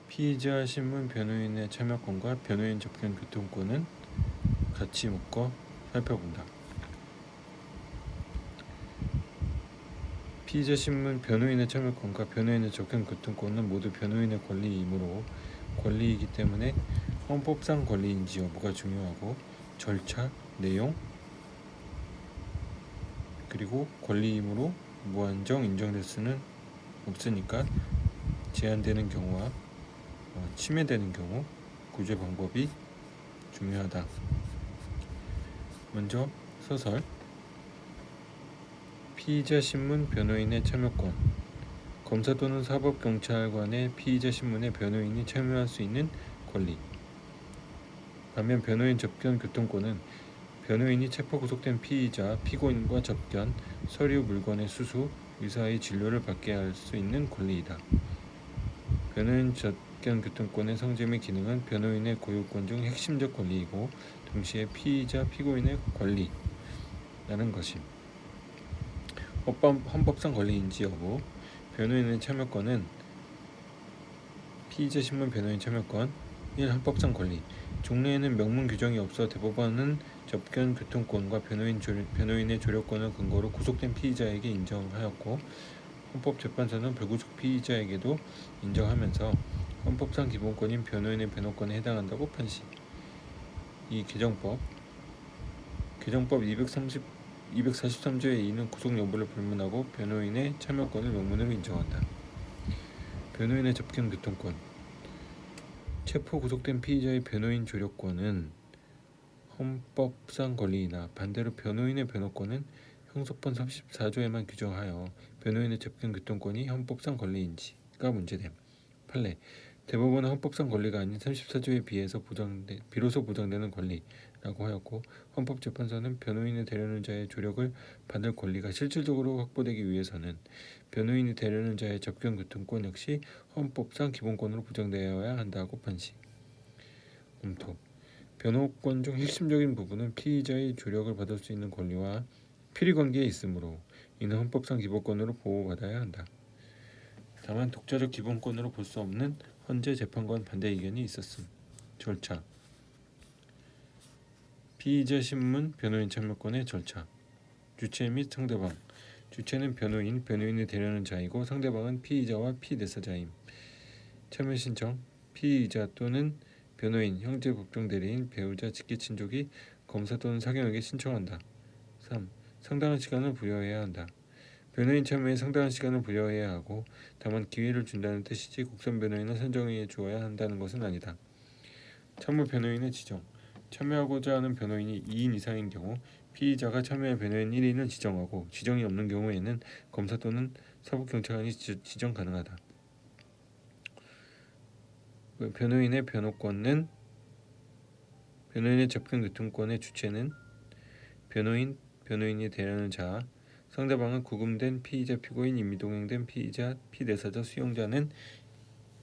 피의자 신문 변호인의 참여권과 변호인 접견 교통권은 같이 묶어 살펴본다. 피의자 신문 변호인의 참여권과 변호인의 접견 교통권은 모두 변호인의 권리이므로 권리이기 때문에 헌법상 권리인지 여부가 중요하고 절차, 내용, 그리고 권리이므로 무한정 인정될 수는 없으니까 제한되는 경우와 침해되는 경우 구제 방법이 중요하다. 먼저 소설 피의자 신문 변호인의 참여권. 검사 또는 사법경찰관의 피의자 신문에 변호인이 참여할 수 있는 권리. 반면 변호인 접견 교통권은 변호인이 체포 구속된 피의자, 피고인과 접견, 서류 물건의 수수, 의사의 진료를 받게 할 수 있는 권리이다. 변호인 접견 교통권의 성질 및 기능은 변호인의 고유권 중 핵심적 권리이고 동시에 피의자, 피고인의 권리라는 것임. 헌법상 권리인지 여부. 변호인의 참여권은 피의자 신문 변호인 참여권 1. 헌법상 권리. 종래에는 명문 규정이 없어 대법원은 접견 교통권과 변호인의 조력권을 근거로 구속된 피의자에게 인정하였고 헌법재판소는 불구속 피의자에게도 인정하면서 헌법상 기본권인 변호인의 변호권에 해당한다고 판시. 이 개정법 243조의 2는 구속 여부를 불문하고 변호인의 참여권을 명문으로 인정한다. 변호인의 접견 교통권. 체포 구속된 피의자의 변호인 조력권은 헌법상 권리이나 반대로 변호인의 변호권은 형소법 34조에만 규정하여 변호인의 접견 교통권이 헌법상 권리인지가 문제됨. 판례. 대법원은 헌법상 권리가 아닌 34조에 비로소 보장되는 권리라고 하였고 헌법재판소는 변호인이 되려는 자의 조력을 받을 권리가 실질적으로 확보되기 위해서는 변호인이 되려는 자의 접견 교통권 역시 헌법상 기본권으로 보장되어야 한다고 판시. 검토. 변호권 중 핵심적인 부분은 피의자의 조력을 받을 수 있는 권리와 필의관계에 있으므로 이는 헌법상 기본권으로 보호받아야 한다. 다만 독자적 기본권으로 볼 수 없는 헌재 재판관 반대 의견이 있었음. 절차. 피의자 신문 변호인 참여권의 절차. 주체 및 상대방. 주체는 변호인이 되려는 자이고 상대방은 피의자와 피대사자임. 참여 신청. 피의자 또는 변호인, 형제 법정 대리인, 배우자, 직계친족이 검사 또는 사경에게 신청한다. 3. 상당한 시간을 부여해야 한다. 변호인 참여에 상당한 시간을 부여해야 하고 다만 기회를 준다는 뜻이지 국선 변호인을 선정해 주어야 한다는 것은 아니다. 참모 변호인의 지정. 참여하고자 하는 변호인이 2인 이상인 경우 피의자가 참여할 변호인 1인을 지정하고 지정이 없는 경우에는 검사 또는 사법경찰관이 지정 가능하다. 변호인의 변호권은 변호인의 접견 교통권의 주체는 변호인이 되려는 자, 상대방은 구금된 피의자, 피고인, 임의동행된 피의자, 피내사자, 수용자는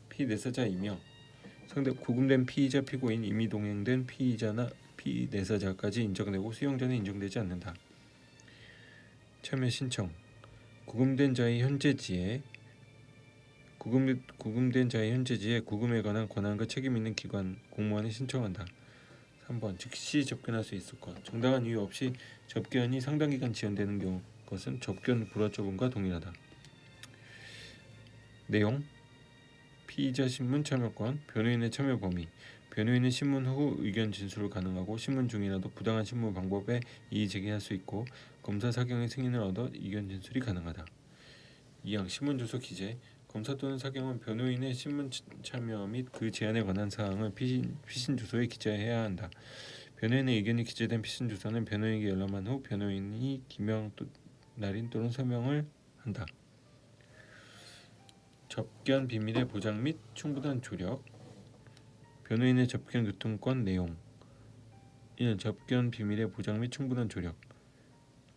피내사자이며 구금된 피의자, 피고인, 임의동행된 피의자나 피내사자까지 인정되고 수용자는 인정되지 않는다. 참여 신청. 구금된 자의 현재지에 구금에 관한 권한과 책임 있는 기관, 공무원이 신청한다. 3번. 즉시 접견할 수 있을 것. 정당한 이유 없이 접견이 상당 기간 지연되는 것은 접견 불허처분과 동일하다. 내용. 피의자 신문 참여권, 변호인의 참여 범위. 변호인은 신문 후 의견 진술을 가능하고 신문 중이라도 부당한 신문 방법에 이의 제기할 수 있고 검사 사경의 승인을 얻어 의견 진술이 가능하다. 2항 신문 주소 기재. 검사 또는 사경은 변호인의 신문 참여 및 그 제안에 관한 사항을 피신 주소에 기재해야 한다. 변호인의 의견이 기재된 피신 주소는 변호인에게 열람한 후 변호인이 기명, 날인 또는 서명을 한다. 접견 비밀의 보장 및 충분한 조력. 변호인의 접견 교통권 내용. 1. 접견 비밀의 보장 및 충분한 조력.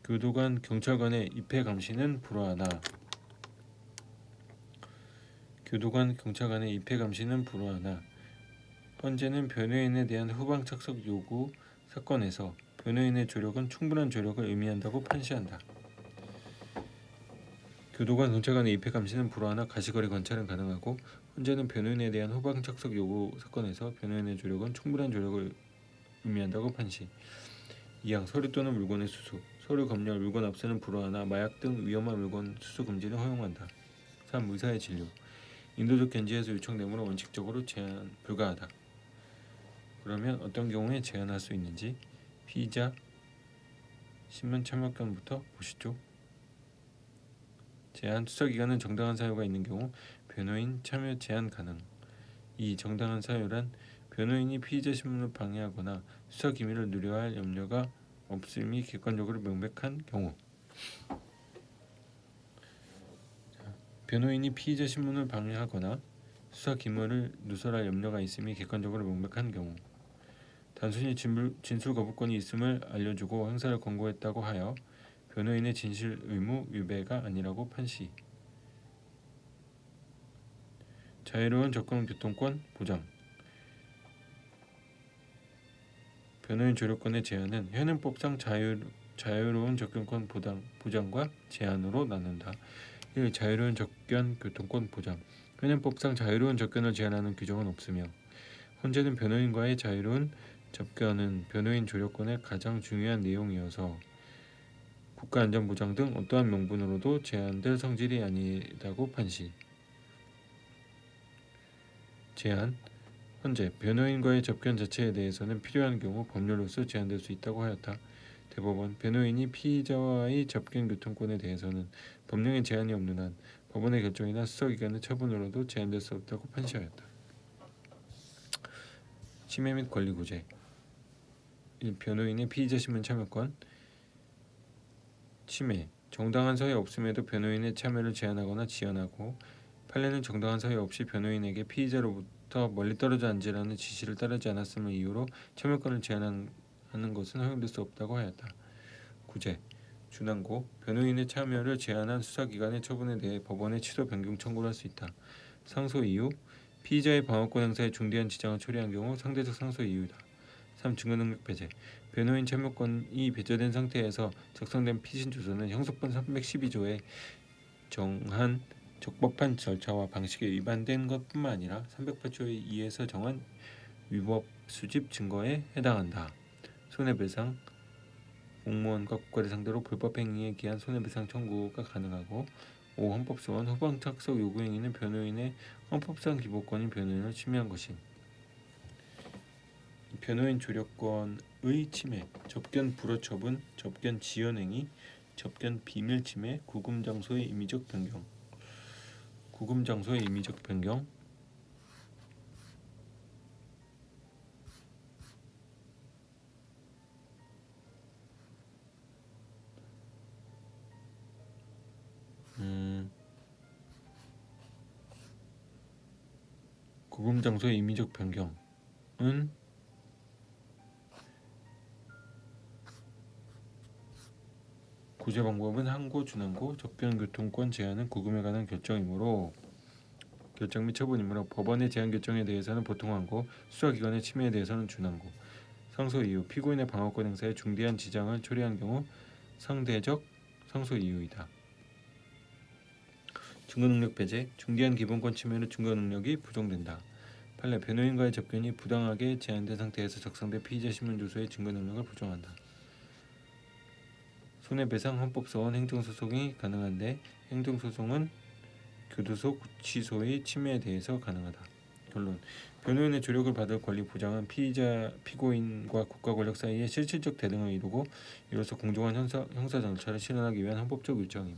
교도관, 경찰관의 입회 감시는 불허하나. 헌재는 변호인에 대한 후방 착석 요구 사건에서 변호인의 조력은 충분한 조력을 의미한다고 판시한다. 교도관 경찰관의 입회 감시는 불허하나 가시거리 관찰은 가능하고 헌재는 변호인에 대한 후방 착석 요구 사건에서 변호인의 조력은 충분한 조력을 의미한다고 판시. 2항 서류 또는 물건의 수수, 서류 검열, 물건 압수는 불허하나 마약 등 위험한 물건 수수 금지는 허용한다. 3. 의사의 진료, 인도적 견지에서 요청되므로 원칙적으로 제한 불가하다. 그러면 어떤 경우에 제한할 수 있는지 피의자 신문 참여권부터 보시죠. 제한 수사기관은 정당한 사유가 있는 경우 변호인 참여 제한 가능. 이 정당한 사유란 변호인이 피의자 신문을 방해하거나 수사 기밀을 누려야 할 염려가 없음이 객관적으로 명백한 경우. 변호인이 피의자 신문을 방해하거나 수사 기밀을 누설할 염려가 있음이 객관적으로 명백한 경우. 단순히 진술 거부권이 있음을 알려주고 행사를 권고했다고 하여 변호인의 진실 의무 위배가 아니라고 판시. 자유로운 접근 교통권 보장. 변호인 조력권의 제한은 현행법상 자유로운 접근권 보장과 제한으로 나눈다. 1. 자유로운 접견 교통권 보장. 현행법상 자유로운 접견을 제한하는 규정은 없으며 헌재는 변호인과의 자유로운 접견은 변호인 조력권의 가장 중요한 내용이어서 국가안전보장 등 어떠한 명분으로도 제한될 성질이 아니라고 판시. 제한. 헌재 변호인과의 접견 자체에 대해서는 필요한 경우 법률로서 제한될 수 있다고 하였다. 대법원 변호인이 피의자와의 접견 교통권에 대해서는 법령에 제한이 없는 한 법원의 결정이나 수사기관의 처분으로도 제한될 수 없다고 판시하였다. 침해 및 권리구제. 1. 변호인의 피의자 신문 참여권. 침해. 정당한 사유 없음에도 변호인의 참여를 제한하거나 지연하고 판례는 정당한 사유 없이 변호인에게 피의자로부터 멀리 떨어져 앉으라는 지시를 따르지 않았음을 이유로 참여권을 제한하는 것은 허용될 수 없다고 하였다. 구제. 준항고. 변호인의 참여를 제한한 수사기관의 처분에 대해 법원에 취소 변경 청구를 할 수 있다. 상소 이유. 피의자의 방어권 행사에 중대한 지장을 초래한 경우 상대적 상소 이유다. 3. 증거능력 배제. 변호인 참여권이 배제된 상태에서 작성된 피신 주소는 형사법 312조에 정한 적법한 절차와 방식에 위반된 것뿐만 아니라 308조에 2에서 정한 위법 수집 증거에 해당한다. 손해배상. 공무원과 국가를 상대로 불법 행위에 기한 손해배상 청구가 가능하고 5. 헌법소원. 후방 착석 요구 행위는 변호인의 헌법상 기본권인 변호인을 침해한 것임. 변호인 조력권의 침해. 접견 불허 처분, 접견 지연 행위, 접견 비밀 침해, 구금 장소의 임의적 변경. 구금 장소의 임의적 변경. 구금 장소의 임의적 변경은 구제 방법은 항고, 준항고, 접견 교통권 제한은 구금에 관한 결정 및 처분이므로 법원의 제한 결정에 대해서는 보통 항고, 수사기관의 침해에 대해서는 준항고. 상소 이유. 피고인의 방어권 행사에 중대한 지장을 초래한 경우 상대적 상소 이유이다. 증거능력 배제. 중대한 기본권 침해로 증거능력이 부정된다. 판례. 변호인과의 접견이 부당하게 제한된 상태에서 작성된 피의자 신문 주소의 증거능력을 부정한다. 손해배상. 헌법소원. 행정소송이 가능한데 행정소송은 교도소 구치소의 침해에 대해서 가능하다. 결론. 변호인의 조력을 받을 권리 보장은 피고인과 국가 권력 사이의 실질적 대등을 이루고 이로써 공정한 형사 절차를 실현하기 위한 헌법적 요청임.